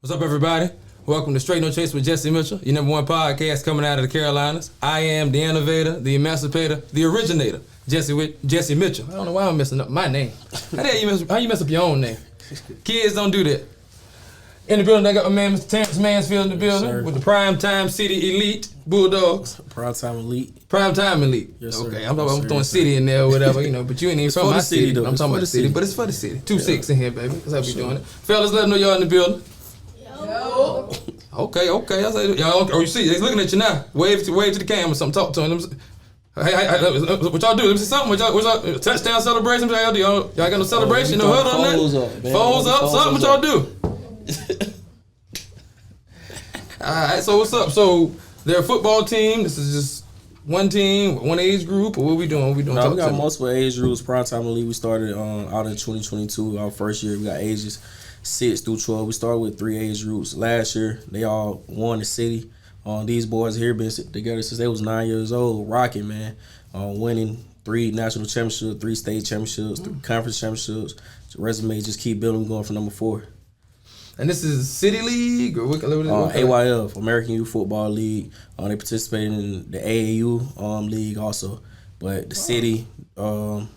What's up, everybody? Welcome to Straight No Chase with Jesse Mitchell, your number one podcast coming out of the Carolinas. I am the innovator, the emancipator, the originator, Jesse Mitchell. I don't know why I'm messing up my name. How you mess up your own name? Kids don't do that. In the building, I got my man, Mr. Terrence Mansfield in the building with the Primetime City Elite Bulldogs. Primetime Elite. Primetime Elite. Yes, sir. Okay, I'm Yes, throwing sir. city in there or whatever, but you ain't even from my city. though. I'm It's talking for about the the city, city. but it's for the city. 2-6 in here, baby. That's how we doing it. Fellas, let them know y'all in the building. Yo. Okay. I say y'all. Oh, you see, he's looking at you now. Wave to the camera or something. Talk to him. Hey, what y'all do? Let me see something. What y'all touchdown celebration? What y'all do? Y'all got no celebration? No huddle on Phones that? up, man. Phones up. Something. What y'all do? All right. So what's up? So they're a football team. This is just one team, one age group, or what we doing? What we doing? No, Talk we got to me. multiple age groups. Primetime Elite, we started out in 2022. Our first year, we got ages 6 through 12. We started with 3 age groups. Last year, they all won the city. These boys here been together since they was 9 years old, rocking, man. Winning 3 national championships, 3 state championships, 3 conference championships. The resume just keep building, going for number 4. And this is City League or what? AYF, American Youth Football League. They participated in the AAU league also. But the city, you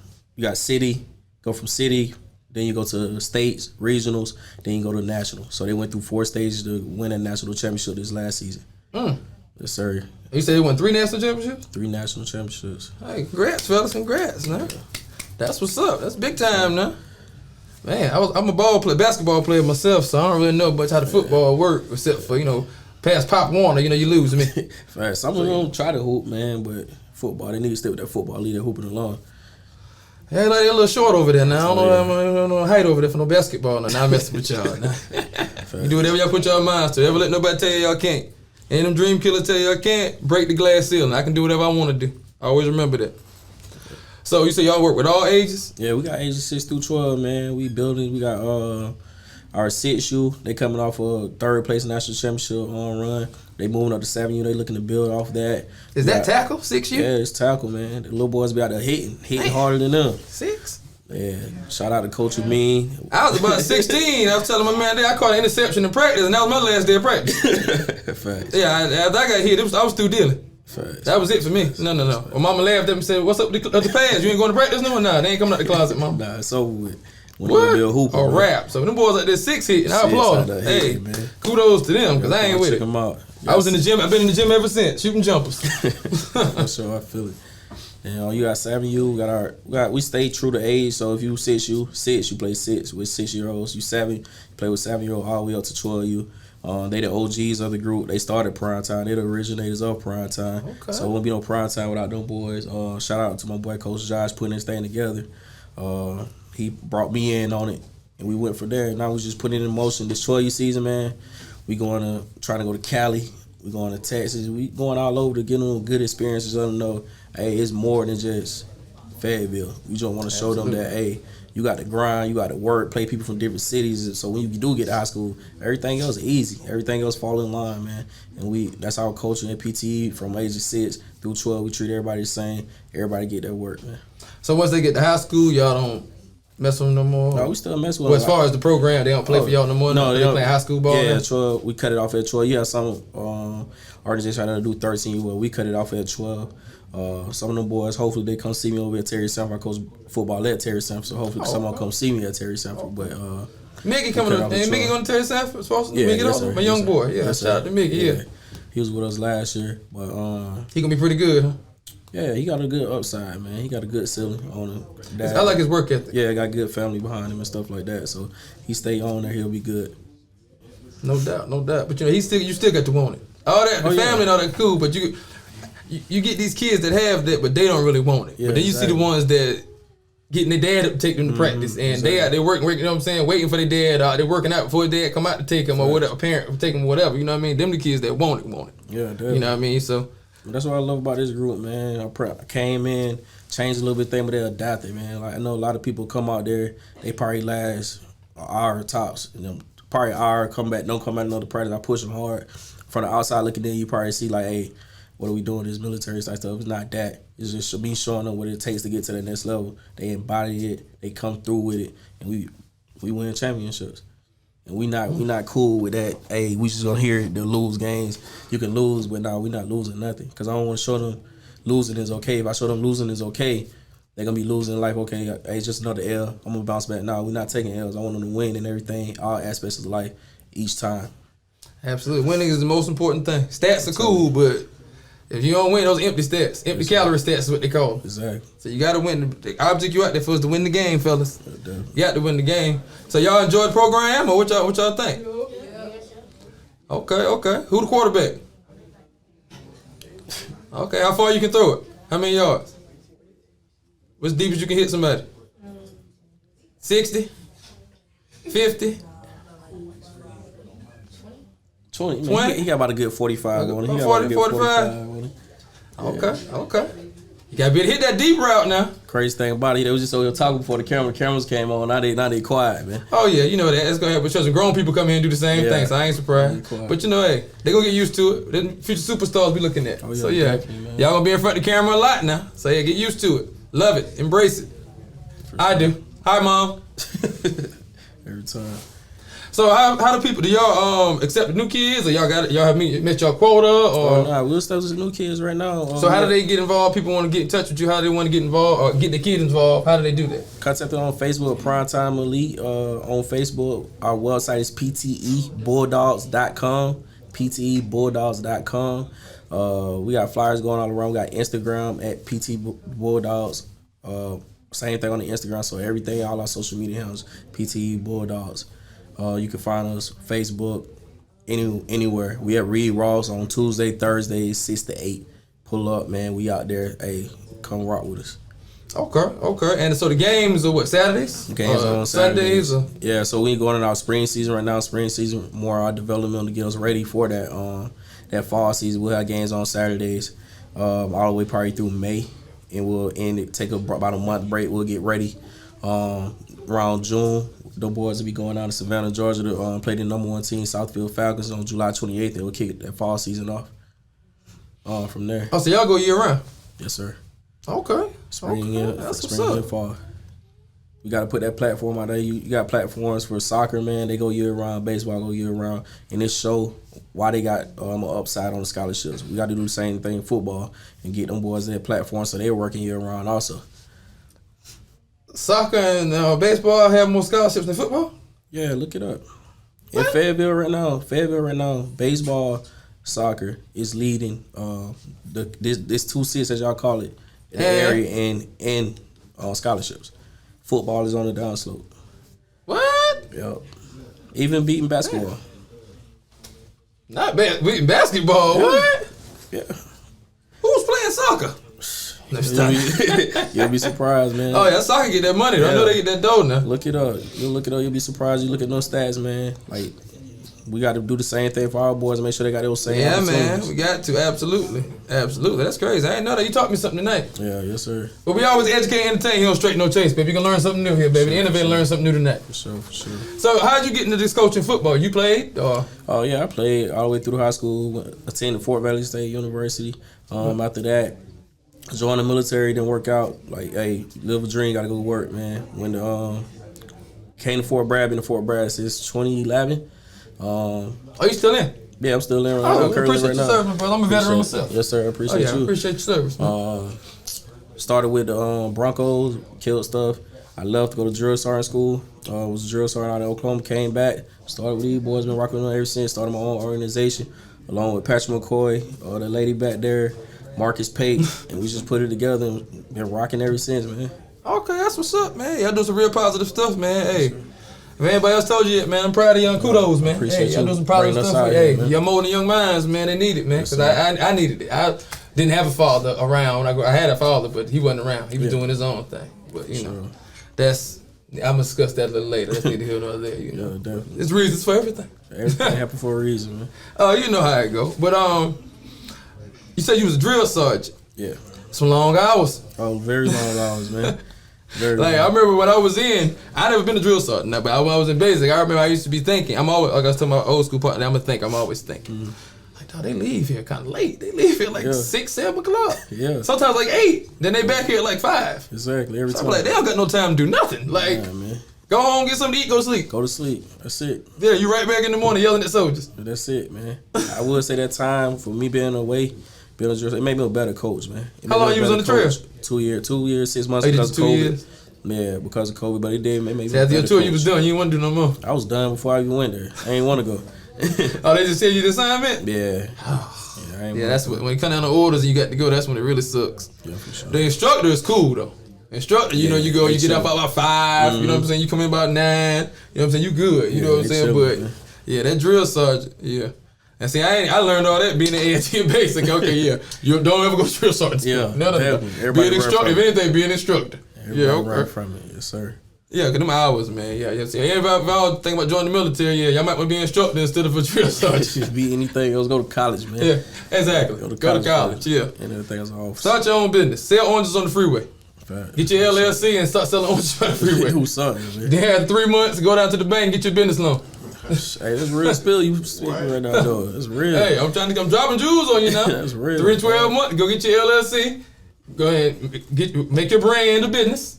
got city, go from city, then you go to states, regionals, then you go to national. So they went through 4 stages to win a national championship this last season. Yes, sir. You said they won 3 national championships? 3 national championships. Hey, congrats, fellas. Congrats, man. That's what's up. That's big time, now. Man, I'm a basketball player myself, so I don't really know much how the football work, except for, past Pop Warner, you lose me. Right. Some of them try to hoop, man, but football, they need to stay with that football league, they're hooping along. Hey, like, they're a little short over there now. I don't know height over there for no basketball. Now I'm messing with y'all. Now. You do whatever y'all put y'all minds to. Ever let nobody tell you y'all can't. Ain't them dream killers tell you y'all can't, break the glass ceiling. I can do whatever I want to do. I always remember that. So you say y'all work with all ages? Yeah, we got ages 6 through 12, man. We building. We got our 6U. They coming off a 3rd place national championship run. They moving up to 7U. They looking to build off that. Is that tackle 6U? Yeah, it's tackle, man. The little boys be out there hitting harder than them. 6? Yeah. Shout out to Coach Amin. I was about 16. I was telling my man, I caught an interception in practice, and that was my last day of practice. Facts. Yeah, after I got hit, I was still dealing. Facts. That was it for me. No. Well, mama laughed at me and said, "What's up with the pads? You ain't going to practice no more? Nah, they ain't coming out the closet, mom." Nah, it's over with. When What? they be a hooper, A man. rap. So them boys like this 6 hit, and I Six applaud out them. there Hey, hitting, man. kudos to them, because I ain't with Check it. them out. I was in the gym. I've been in the gym ever since, shooting jumpers. For sure, I feel it. And you got 7U. We stay true to age. So if you 6U, you play 6 with 6-year-olds. You 7, you play with 7-year-olds all the way up to 12U. They the OGs of the group. They started Primetime. They the originators of Primetime. Okay. So it wouldn't be no Primetime without them boys. Shout out to my boy Coach Josh putting this thing together. He brought me in on it, and we went from there. Now we just putting it in motion. This 12U season, man, we trying to go to Cali. We going to Texas. We going all over to get them good experiences. Let them know, hey, it's more than just Fayetteville. We just want to show them that, hey, you got to grind, you got to work, play people from different cities. So when you do get to high school, everything else is easy. Everything else fall in line, man. And that's our culture in PTE from ages 6 through 12. We treat everybody the same. Everybody get their work, man. So once they get to high school, y'all don't mess with them no more? No, we still mess with Well, them. as far as the program, they don't play for y'all no more? No, they don't. play high school ball? Yeah, now? 12. We cut it off at 12. Yeah, some organizations trying to do 13. Well, we cut it off at 12. Some of them boys, hopefully they come see me over at Terry Sanford. I coach football at Terry Sanford, so hopefully someone come see me at Terry Sanford. But Miggy coming up. Ain't Miggy going to Terry Sanford? Supposed to? yeah, Miggy yes, over? sir. My young Yes, boy. sir. Yeah, Yes, shout out sir. to Miggy, yeah. He was with us last year, but He going to be pretty good, huh? yeah, he got a good upside, man. He got a good ceiling on him. I like his work ethic. Yeah, got good family behind him and stuff like that. So he stay on there, he'll be good. No doubt. But you still got to want it. All that, the family and all that cool, but you get these kids that have that, but they don't really want it. Yeah, but then you see the ones that getting their dad up to take them to practice, and they out there working, you know what I'm saying, waiting for their dad. They're working out before their dad come out to take them, or whatever, a parent take them, whatever. You know what I mean? Them the kids that want it. Yeah, definitely. You know what I mean? So that's what I love about this group, man. I came in, changed a little bit thing, but they adapted, man. Like I know a lot of people come out there, they probably last an hour tops, and then probably an hour don't come back another practice. I push them hard. From the outside looking in, you probably see like, hey, what are we doing? This military type stuff. It's not that. It's just me showing them what it takes to get to the next level. They embody it. They come through with it, and we win championships. And we not cool with that. Hey, we just gonna hear it to lose games. You can lose, but we not losing nothing. Cause I don't want to show them losing is okay. If I show them losing is okay, they're gonna be losing like, okay, hey, it's just another L. I'm gonna bounce back. No, we're not taking L's. I want them to win and everything, all aspects of life each time. Absolutely. Winning is the most important thing. Stats are cool, but if you don't win, those empty stats. Empty calorie stats is what they call them. Exactly. So you got to win. The object you out there for is to win the game, fellas. You got to win the game. So y'all enjoy the program, or what y'all think? Okay. Who the quarterback? Okay, how far you can throw it? How many yards? What's deep as you can hit somebody? 60? 50? 20. 20? He got about a good 45 on it. He got 40, about a good 45? on it. Okay. You got to be able to hit that deep route now. Crazy thing about it, they was just over here talking before the cameras came on. Now they quiet, man. Oh yeah, you know that. It's gonna happen. Trust me, grown people come here and do the same thing, so I ain't surprised. But you know, hey, they gonna get used to it. Them future superstars be looking at. So yeah, y'all gonna be in front of the camera a lot now. So yeah, get used to it. Love it. Embrace it. I do. Hi, Mom. Every time. So how do people, do y'all accept the new kids, or y'all have met y'all quota, or? Nah, we'll start with the new kids right now. So how do they get involved? People want to get in touch with you. How do they want to get involved or get the kids involved? How do they do that? Contact them on Facebook, Primetime Elite. On Facebook, our website is ptebulldogs.com. ptebulldogs.com. We got flyers going all around. We got Instagram at PT Bulldogs. Same thing on the Instagram. So everything, all our social media handles, PT Bulldogs. You can find us Facebook, anywhere. We at Reed Ross on Tuesday, Thursdays, 6 to 8. Pull up, man. We out there. Hey, come rock with us. Okay. And so the games are what, Saturdays? Games on Saturdays. Sundays? Yeah, so we going in our spring season right now. Spring season, more our development to get us ready for that fall season. We'll have games on Saturdays all the way probably through May. And we'll end it, take about a month break. We'll get ready around June. The boys will be going down to Savannah, Georgia to play the number 1 team, Southfield Falcons, on July 28th. They will kick that fall season off from there. Oh, so y'all go year round? Yes, sir. Okay. Spring That's spring what's and up. fall. We got to put that platform out there. You got platforms for soccer, man. They go year round. Baseball go year round. And it show why they got an upside on the scholarships. We got to do the same thing in football and get them boys their platform so they're working year round also. Soccer and baseball have more scholarships than football? Yeah, look it up. In Fayetteville right now, baseball, soccer is leading this 2-6 as y'all call it in the area and scholarships. Football is on the downslope. What? Yep. Even beating basketball. Not bad. Beating basketball. Yeah. What? Yeah. Who's playing soccer? You'll be surprised, man. Oh yeah, soccer get that money. I know they get that dough now. Look it up. You'll be surprised. You look at those stats, man. Like, we got to do the same thing for our boys and make sure they got those same man. We got to. Absolutely. That's crazy. I didn't know that. You taught me something tonight. Yeah, yes, sir. But we always educate and entertain here on Straight No Chase, baby. You can learn something new here, baby. The innovator learn something new tonight. For sure. So how'd you get into this coaching football? You played? Or? Oh, yeah, I played all the way through high school, attended Fort Valley State University. After that, joined the military, didn't work out. Like, hey, live a dream, gotta go work, man. When came to Fort Bragg, been to Fort Bragg since 2011. Are you still in? Yeah, I'm still in. I appreciate your service, brother. I'm a veteran myself. Yes, sir. I appreciate you. I appreciate your service, man. Started with the Broncos, killed stuff. I left to go to drill sergeant school. Was a drill sergeant out in Oklahoma. Came back, started with these boys. Been rocking with them ever since. Started my own organization along with Patrick McCoy, the lady back there, Marcus Pate, and we just put it together and been rocking ever since, man. Okay, that's what's up, man. Y'all do some real positive stuff, man. Hey. If anybody else told you yet, man, I'm proud of y'all. Kudos, man. Appreciate y'all you. do some positive stuff. Hey, y'all more than young minds, man. They need it, man. Because I needed it. I didn't have a father around. I had a father, but he wasn't around. He was doing his own thing. But, you know, I'm going to discuss that a little later. That's neither here nor there, you know. Yeah, definitely. There's reasons for everything. Everything happened for a reason, man. Oh, you know how it go. But you said you was a drill sergeant. Yeah. Some long hours. Oh, very long hours, man. Very like, long. I remember when I was I never been a drill sergeant, but when I was in basic, I remember I used to be thinking, I'm always, like I was telling my old school partner, I'm always thinking. Mm-hmm. Like, dog, they leave here kind of late. They leave here like 6, 7 o'clock. Yeah. Sometimes like 8. Then they back here at like 5. Exactly. Every so time. I'm like, they don't got no time to do nothing. Like, man. Go home, get something to eat, go to sleep. Go to sleep. That's it. Yeah, you right back in the morning yelling at soldiers. That's it, man. I would say that time for me being away, it made me a better coach, man. How long you was on the trail? 2 years, 6 months Oh, you did because of 2 COVID. years? Yeah, because of COVID, but it did make me See, after your tour, you was done. You didn't want to do no more. I was done before I even went there. I ain't want to go. Oh, they just tell you the assignment? Yeah. Yeah, that's when you come down the orders and you got to go, that's when it really sucks. Yeah, for sure. The instructor is cool, though. Instructor, you know, you go, you get up about 5, you know what I'm saying? You come in about 9, you know what I'm saying? You good, you know what I'm saying? But, yeah, that drill sergeant, yeah. And see, I learned all that being an AIT and basic. Okay, yeah. You don't ever go to drill sergeant school. Yeah, No. Be an instructor. If anything, be an instructor. Everybody learn from it. Yes, sir. Yeah, because them hours, man. Yeah. See, if I think about joining the military, yeah, y'all might want to be an instructor instead of a drill sergeant. Be anything else. Go to college, man. Yeah, exactly. Go to college, yeah. And everything else off. Start your own business. Sell oranges on the freeway. Fact. Get your LLC and start selling oranges on the freeway. Who's son, man? Then have 3 months, go down to the bank and get your business loan. Hey, that's real spill you speaking right now, though. That's real. Hey, I'm dropping jewels on you now. That's real. 3 to 12 months, go get your LLC. Go ahead, make your brand a business.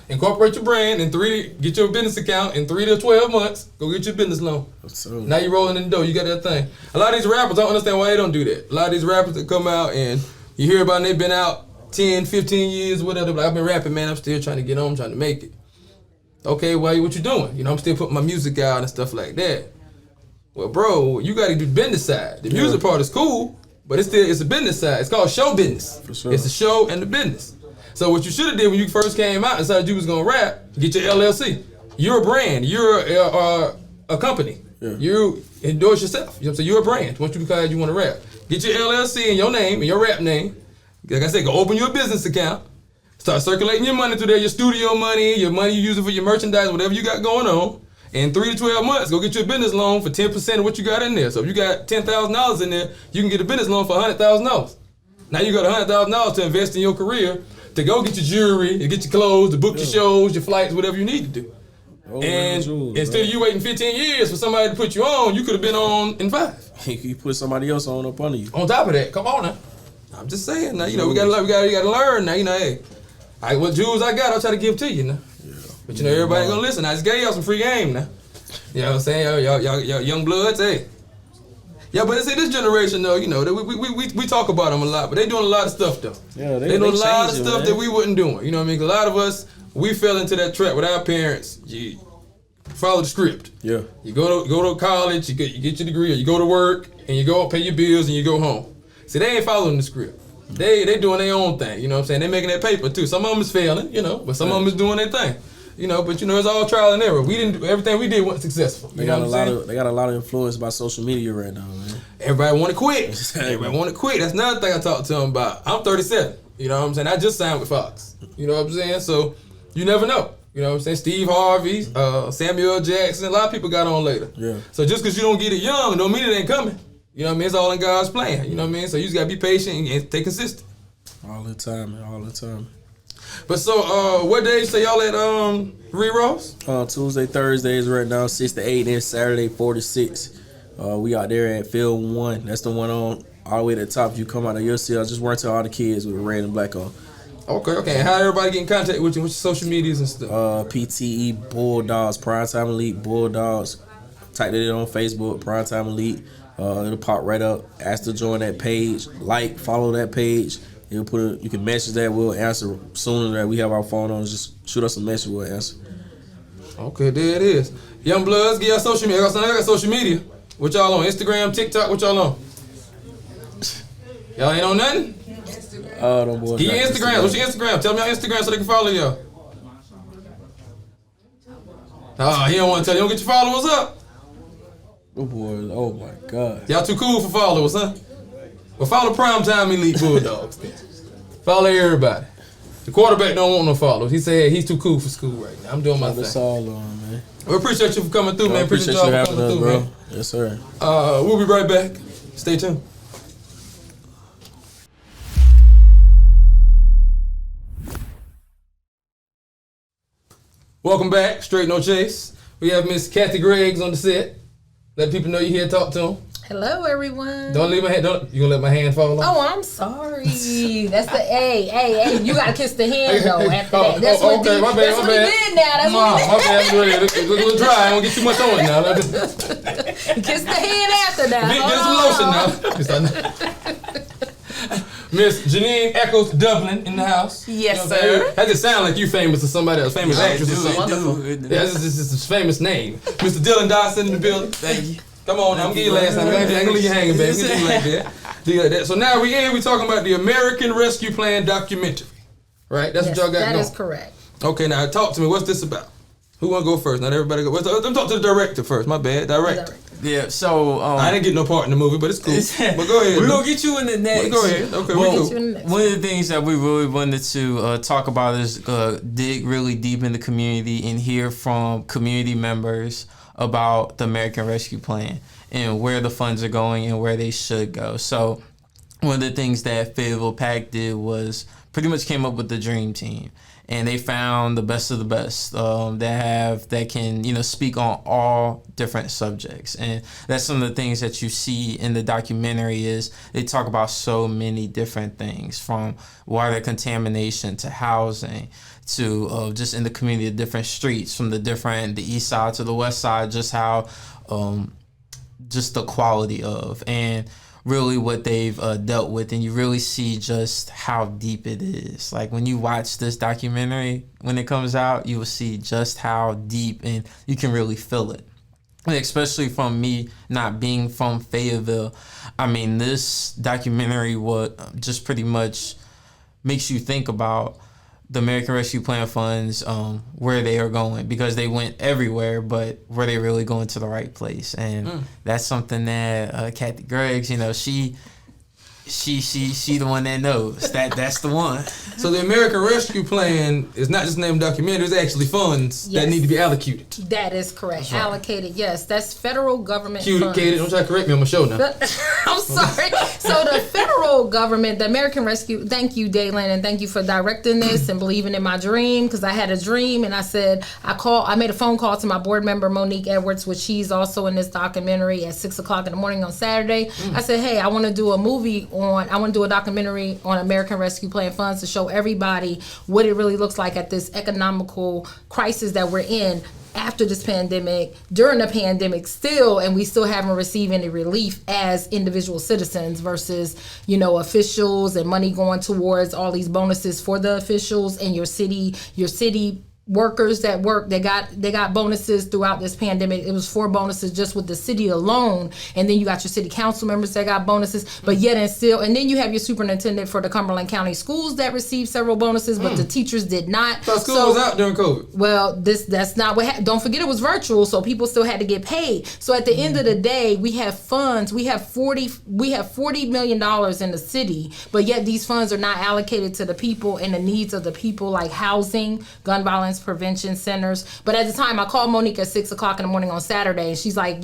Incorporate your brand in 3. Get your business account in 3 to 12 months. Go get your business loan. So, Now you rolling in the dough. You got that thing. A lot of these rappers, I don't understand why they don't do that. A lot of these rappers that come out and you hear about them, they've been out 10, 15 years, whatever. Like, I've been rapping, man. I'm still trying to get on, trying to make it. Okay, well, what you doing? You know, I'm still putting my music out and stuff like that. Well, bro, you got to do business side. The music part is cool, but it's a business side. It's called show business. For sure. It's the show and the business. So what you should have did when you first came out and decided you was gonna rap, get your LLC. You're a brand. You're a company. Yeah. You endorse yourself. You know what I'm saying? You're a brand. Once you decide you want to rap, get your LLC in your name, in your rap name. Like I said, go open your business account. Start circulating your money through there, your studio money, your money you using for your merchandise, whatever you got going on. In 3 to 12 months, go get your business loan for 10% of what you got in there. So if you got $10,000 in there, you can get a business loan for $100,000. Now you got $100,000 to invest in your career, to go get your jewelry, to get your clothes, to book your shows, your flights, whatever you need to do. And instead of you waiting 15 years for somebody to put you on, you could have been on in 5. You put somebody else on up under you. On top of that, come on now. I'm just saying now, you know, we gotta learn now, you know, hey. What jewels I got, I'll try to give to you now. Yeah. But you know, everybody gonna listen. I just gave y'all some free game now. You know what I'm saying? Y'all young bloods, hey. Yeah, but see, this generation though, you know, we talk about them a lot, but they doing a lot of stuff though. Yeah, they doing a lot of stuff that we wasn't doing. You know what I mean? A lot of us, we fell into that trap with our parents. You follow the script. Yeah. You go to college, you get your degree, or you go to work, and you go pay your bills, and you go home. See, they ain't following the script. They doing their own thing. You know what I'm saying? They making that paper too. Some of them is failing, you know, but some of them is doing their thing. You know, but you know, it's all trial and error. Everything we did wasn't successful. They got a lot of influence by social media right now, man. Everybody want to quit. Everybody want to quit. That's another thing I talked to them about. I'm 37. You know what I'm saying? I just signed with Fox. You know what I'm saying? So you never know. You know what I'm saying? Steve Harvey, Samuel Jackson, a lot of people got on later. Yeah. So just because you don't get it young, don't mean it ain't coming. You know what I mean? It's all in God's plan. You know what I mean? So you just got to be patient and stay consistent. All the time, man. All the time. But so, what days say y'all at Re-Ross? Tuesday, Thursdays right now, 6 to 8, and Saturday, 4 to 6. We out there at Field 1. That's the one on all the way to the top. If you come out of your cell, just run to all the kids with red and black on. Okay. And how everybody get in contact with you? What's your social medias and stuff? PTE Bulldogs, Primetime Elite Bulldogs. Type that in on Facebook, Primetime Elite. It'll pop right up. Ask to join that page. Like, follow that page. You can message that. We'll answer sooner that we have our phone on. Just shoot us a message. We'll answer. Okay, there it is. Young Bloods, get y'all social media. I got social media. What y'all on? Instagram, TikTok. What y'all on? Y'all ain't on nothing? Them boys. Get your Instagram. What's your Instagram? Tell me your Instagram so they can follow y'all. He don't want to tell you. Don't get your followers up. Oh boy. Oh my God. Y'all too cool for followers, huh? Well, follow Primetime Elite Bulldogs then. Follow everybody. The quarterback don't want no followers. He said he's too cool for school right now. I'm doing my thing. That's all on, man. We appreciate you for coming through, man. Appreciate y'all for coming through, man. Yes, sir. We'll be right back. Stay tuned. Welcome back, Straight No Chase. We have Miss Kathy Greggs on the set. Let people know you here, talk to them. Hello, everyone. Don't leave my hand. You gonna let my hand fall off? Oh, I'm sorry. That's the hey. You gotta kiss the hand though. After that, that's what okay, my bad, that's my what he bad. did now. That's My what bad. I'm ready. Look a little dry. I don't get too much on it now. he kiss the hand after that. Get some lotion now. Miss Janine Echoes Dublin in the house. Yes, what I'm sir. saying? That just sound like you famous or somebody else, famous actress or something. Wonderful. Yeah, this is his famous name. Mr. Dylan Dodson in the building. Thank you. Come on, I'm gonna give you last time. I ain't gonna leave you hanging, baby. We can do like that. Do like that. So now we talking about the American Rescue Plan documentary. Right? That's Yes, what y'all got that going. is correct. Okay, now talk to me. What's this about? Who wanna go first? Not everybody go. Let me talk to the director first. My bad. Director. Yeah, so I didn't get no part in the movie, but it's cool. But go ahead. We're gonna get you in the next. Go ahead. Okay, Well, we Get you in the next one of the things that we really wanted to talk about is dig really deep in the community and hear from community members about the American Rescue Plan and where the funds are going and where they should go. So one of the things that Fayetteville PAC did was pretty much came up with the dream team. And they found the best of the best that can speak on all different subjects, and that's some of the things that you see in the documentary. Is they talk about so many different things, from water contamination to housing to just in the community, the different streets, from the east side to the west side, just how just the quality of and really what they've dealt with, and you really see just how deep it is. Like when you watch this documentary, when it comes out, you will see just how deep, and you can really feel it. And especially from me not being from Fayetteville, I mean, this documentary just pretty much makes you think about the American Rescue Plan funds, where they are going, because they went everywhere, but were they really going to the right place? And that's something that Kathy Greggs, she the one that knows. That's the one. So the American Rescue Plan is not just named documentary; it's actually funds that need to be allocated. That is correct. Right. Allocated, yes. That's federal government funds. Don't try to correct me on my show now. I'm sorry. So the federal government, the American Rescue, thank you, Daylin, and thank you for directing this and believing in my dream, because I had a dream and I said, I made a phone call to my board member, Monique Edwards, which she's also in this documentary at 6:00 in the morning on Saturday. I said, hey, I want to do a documentary on American Rescue Plan funds to show everybody what it really looks like at this economical crisis that we're in after this pandemic, during the pandemic still, and we still haven't received any relief as individual citizens versus, officials and money going towards all these bonuses for the officials and your city workers that work, they got bonuses throughout this pandemic. It was 4 bonuses just with the city alone, and then you got your city council members that got bonuses, but yet and then you have your superintendent for the Cumberland County Schools that received several bonuses, but the teachers did not. So school was out during COVID. Well, that's not what happened. Don't forget it was virtual, so people still had to get paid. So at the end of the day, we have funds. We have $40 million in the city, but yet these funds are not allocated to the people and the needs of the people, like housing, gun violence prevention centers. But at the time, I called Monique at 6:00 in the morning on Saturday, and she's like,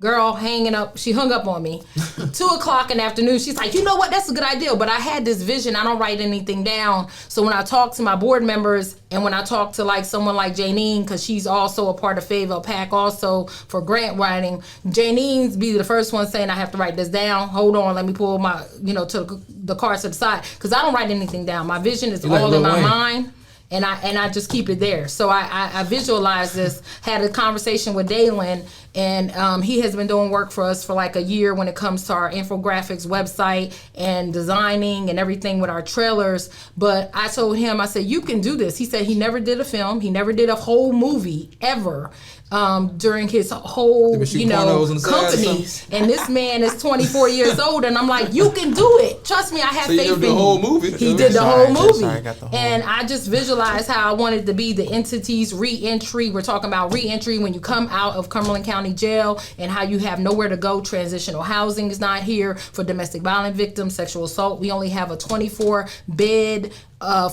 girl, hanging up. She hung up on me. 2:00 in the afternoon, she's like, you know what? That's a good idea. But I had this vision. I don't write anything down. So when I talk to my board members, and when I talk to someone like Janine, because she's also a part of Fayetteville PAC also for grant writing, Janine's be the first one saying, I have to write this down. Hold on, let me pull my, to the cards to the side, because I don't write anything down. My vision is all in my mind. And I just keep it there. So I visualize this, had a conversation with Daylin, and he has been doing work for us for like a year when it comes to our infographics website and designing and everything with our trailers. But I told him, I said, you can do this. He said he never did a film. He never did a whole movie ever. During his whole, company, and this man is 24 years old, and I'm like, you can do it. Trust me, I have faith in you. The whole movie. He did the whole movie, and I just visualized how I wanted to be the entity's re-entry. We're talking about re-entry when you come out of Cumberland County Jail, and how you have nowhere to go. Transitional housing is not here for domestic violence victims, sexual assault. We only have a 24-bed.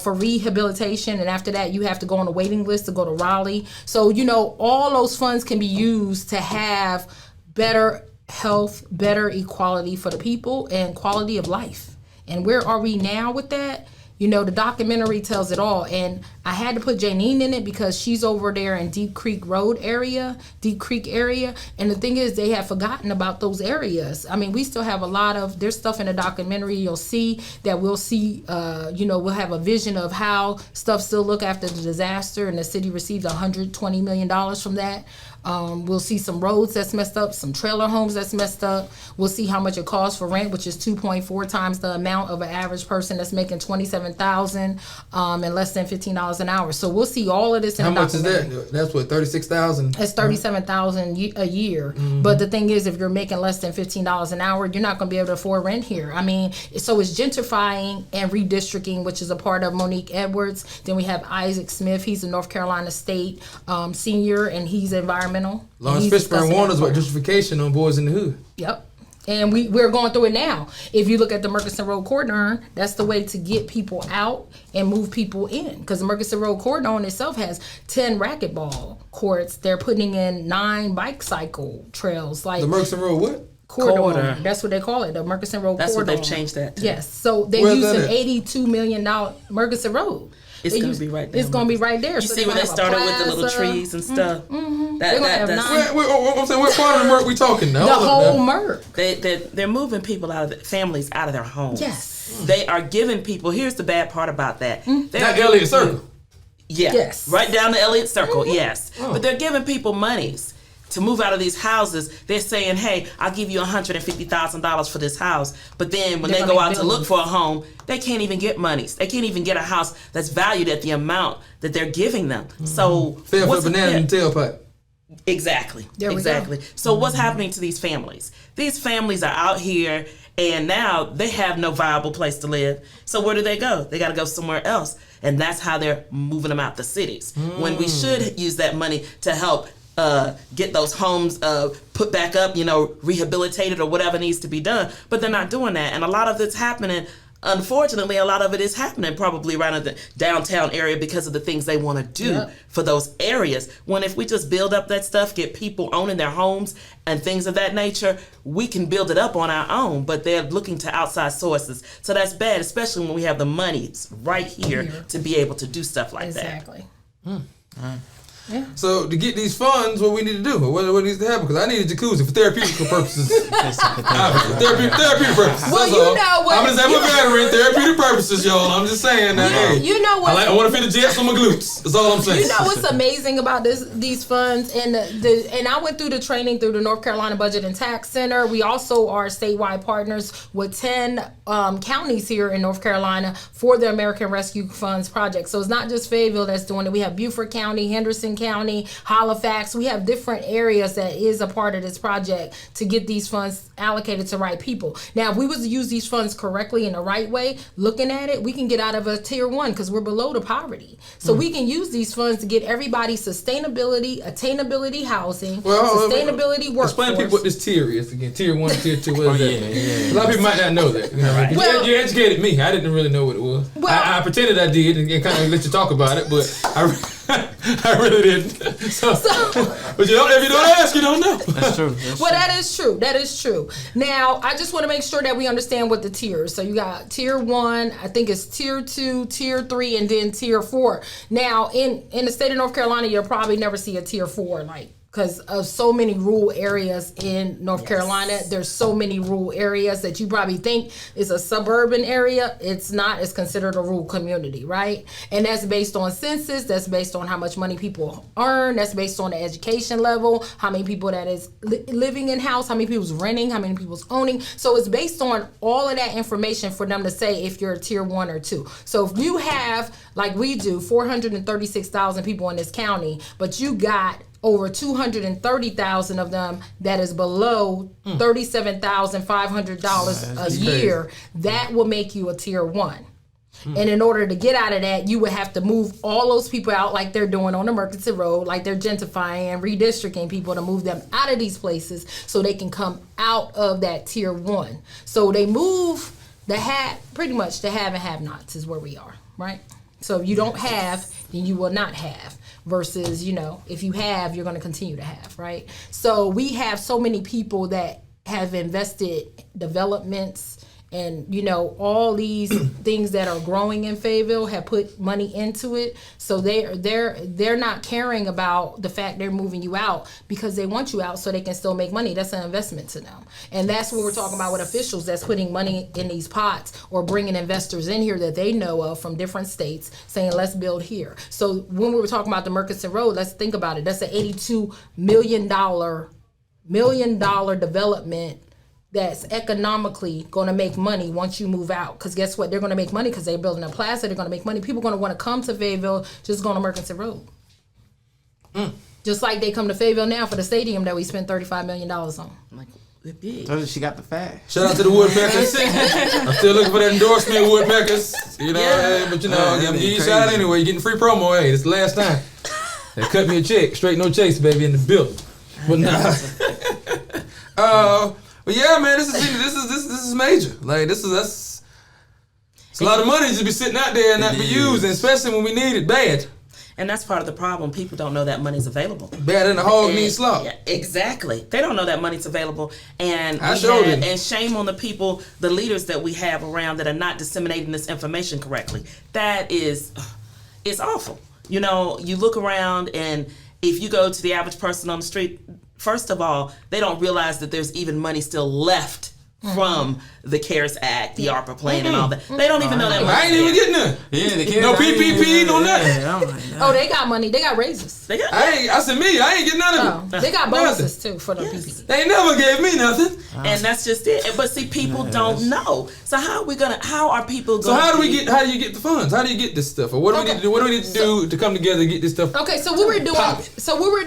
For rehabilitation, and after that you have to go on a waiting list to go to Raleigh. So all those funds can be used to have better health, better equality for the people, and quality of life. And where are we now with that? the documentary tells it all. And I had to put Janine in it because she's over there in Deep Creek area. And the thing is, they have forgotten about those areas. I mean, we still have there's stuff in the documentary you'll see that we'll see, we'll have a vision of how stuff still look after the disaster, and the city received $120 million from that. We'll see some roads that's messed up, some trailer homes that's messed up. We'll see how much it costs for rent, which is 2.4 times the amount of an average person that's making $27,000 and less than $15 an hour. So we'll see all of this in How the much is documentary. that? That's what, 36,000. It's $37,000 a year. But the thing is, if you're making less than $15 an hour, you're not going to be able to afford rent here. I mean, so it's gentrifying and redistricting, which is a part of Monique Edwards. Then we have Isaac Smith. He's a North Carolina State senior, and he's environmental. Lawrence He's Fishburne discussing warned that us about part. gentrification on Boys in the Hood. Yep. And we're going through it now. If you look at the Murchison Road Corridor, that's the way to get people out and move people in. Because the Murchison Road Corridor in itself has 10 racquetball courts. They're putting in 9 bicycle trails. Like The Murchison Road what? corridor. That's what they call it, the Murchison Road That's corridor. what they've changed that to. Yes. So they're Where's that using at? $82 million Murchison Road. It's going to be right there. It's going to be right there. You So see they're when they gonna have a started with the little plaza. trees and stuff? They're gonna have That's, nine- I'm saying, what part of the Merc we talking now? The Hold up whole now. Merc. they're moving people out of families out of their homes. Yes. They are giving people, here's the bad part about that. They're Not giving Elliott people- Circle. Yeah. Yes. Right down the Elliott Circle, yes. Oh. But they're giving people monies to move out of these houses. They're saying, hey, I'll give you $150,000 for this house. But then when They're they gonna go make out to look billions. for a home, they can't even get monies. They can't even get a house that's valued at the amount that they're giving them. So Fell for what's the banana in the tailpipe. Exactly. There we exactly. go. So what's happening to these families? These families are out here and now they have no viable place to live. So where do they go? They got to go somewhere else. And that's how they're moving them out the cities. When we should use that money to help get those homes put back up, rehabilitated or whatever needs to be done. But they're not doing that. And a lot of it's happening. Unfortunately, a lot of it is happening probably around in the downtown area because of the things they want to do Yep. for those areas. When if we just build up that stuff, get people owning their homes and things of that nature, we can build it up on our own, but they're looking to outside sources. So that's bad, especially when we have the money right here to be able to do stuff like Exactly. So to get these funds, what we need to do, what needs to happen? Because I need a jacuzzi for therapeutic purposes. Therapeutic purposes. Well, that's you all. know what- I'm just having a battery in therapeutic purposes, y'all. I'm just saying that. Hey, You know what? I want to fit the jets on my glutes. That's all I'm saying. You know what's amazing about these funds, and and I went through the training through the North Carolina Budget and Tax Center. We also are statewide partners with 10 counties here in North Carolina for the American Rescue Funds project. So it's not just Fayetteville that's doing it. We have Beaufort County, Henderson County, Halifax. We have different areas that is a part of this project to get these funds allocated to right people. Now, if we was to use these funds correctly in the right way, looking at it, we can get out of a tier 1 because we're below the poverty. So we can use these funds to get everybody sustainability, attainability housing, sustainability workforce. Explain to people what this tier is again. Tier 1, tier 2. What is that? yeah. A lot of people might not know that. You know, Well- you educated me. I didn't really know what it was. Well- I pretended I did and kind of let you talk about it, but I really didn't. So, but if you don't ask, you don't know. That's true. Well, that is true. That is true. Now, I just want to make sure that we understand what the tiers. So you got tier 1, I think it's tier 2, tier 3, and then tier 4. Now, in the state of North Carolina, you'll probably never see a tier 4, because of so many rural areas in North Carolina. There's so many rural areas that you probably think is a suburban area. It's not. It's considered a rural community, right? And that's based on census. That's based on how much money people earn. That's based on the education level, how many people that is living in house, how many people's renting, how many people's owning. So it's based on all of that information for them to say if you're a tier 1 or 2. So if you have, like we do, 436,000 people in this county, but you got over 230,000 of them that is below $37,500 a year, that will make you a tier 1. And in order to get out of that, you would have to move all those people out like they're doing on the Murchison Road, like they're gentrifying and redistricting people to move them out of these places so they can come out of that tier 1. So they move pretty much the have and have nots is where we are, right? So if you don't have, then you will not have. Versus, if you have, you're going to continue to have, right? So we have so many people that have invested developments And you know, all these things that are growing in Fayetteville have put money into it. So they're not caring about the fact they're moving you out because they want you out so they can still make money. That's an investment to them. And that's what we're talking about with officials that's putting money in these pots or bringing investors in here that they know of from different states saying, let's build here. So when we were talking about the Murchison Road, let's think about it. That's an $82 million development that's economically going to make money once you move out. Because guess what? They're going to make money because they're building a plaza. They're going to make money. People are going to want to come to Fayetteville, just go to Murchison Road. Just like they come to Fayetteville now for the stadium that we spent $35 million on. Like, it big. Told you she got the fast. Shout out to the Woodpeckers. I'm still looking for that endorsement, Woodpeckers. You know, hey, but you know, I'm giving you a shout out anyway. You're getting free promo. Hey, it's the last time. They cut me a check. Straight no chase, baby, in the building. But nah. But yeah, man, this is major. Like it's a lot of money to be sitting out there and not be used, and especially when we need it bad. And that's part of the problem. People don't know that money's available. Bad in the hog needs slop. Yeah, exactly. They don't know that money's available. And and shame on the people, the leaders that we have around that are not disseminating this information correctly. That is, it's awful. You know, you look around and if you go to the average person on the street, first of all, they don't realize that there's even money still left from the CARES Act, the ARPA plan, and all that. They don't even know that money. I ain't even getting none. Yeah, the kids. No PPP, no nothing. Oh, they got money. They got raises. They got, I said me. I ain't getting none of it. They got bonuses too for the PPP. They never gave me nothing. and that's just it. But see, people don't know. So how are people going? So how do you get the funds? How do you get this stuff? Or what do we need to do? What do we need to do to come together and get this stuff? Okay, so what we're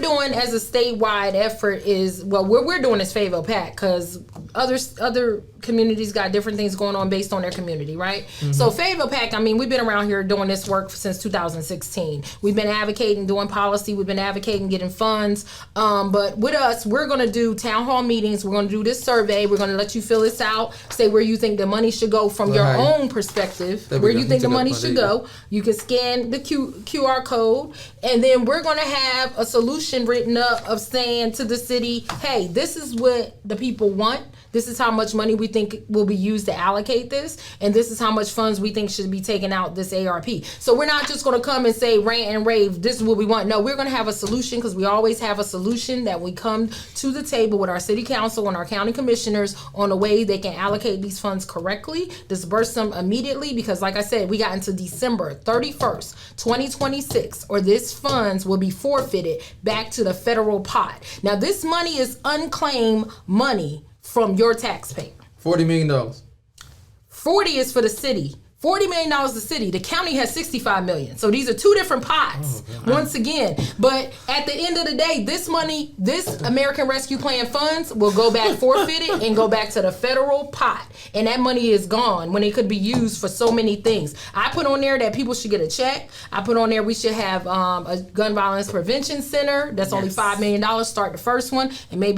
doing as a statewide effort is, well, what we're doing is Fayetteville PAC, because other communities got different things going on based on their community, right? So Fayetteville PAC, I mean, we've been around here doing this work since 2016. We've been advocating, doing policy. We've been advocating, getting funds. But with us, we're going to do town hall meetings. We're going to do this survey. We're going to let you fill this out, say where you think the money should go from your own perspective, where you think the money should go. You can scan the QR code, and then we're going to have a solution written up of saying to the city, hey, this is what the people want. This is how much money we think will be used to allocate this, and this is how much funds we think should be taken out this ARP. So we're not just going to come and say rant and rave, this is what we want. No, we're going to have a solution, because we always have a solution that we come to the table with our city council and our county commissioners on a way they can allocate these funds correctly, disperse them immediately, because like I said, we got into December 31st, 2026, or this funds will be forfeited back to the federal pot. Now this money is unclaimed money from your taxpayer. $40 million. 40 is for the city. $40 million the city. The county has $65 million. So these are two different pots, once again. But at the end of the day, this money, this American Rescue Plan funds will go back forfeited and go back to the federal pot. And that money is gone when it could be used for so many things. I put on there that people should get a check. I put on there we should have a gun violence prevention center. That's only $5 million. Start the first one, and maybe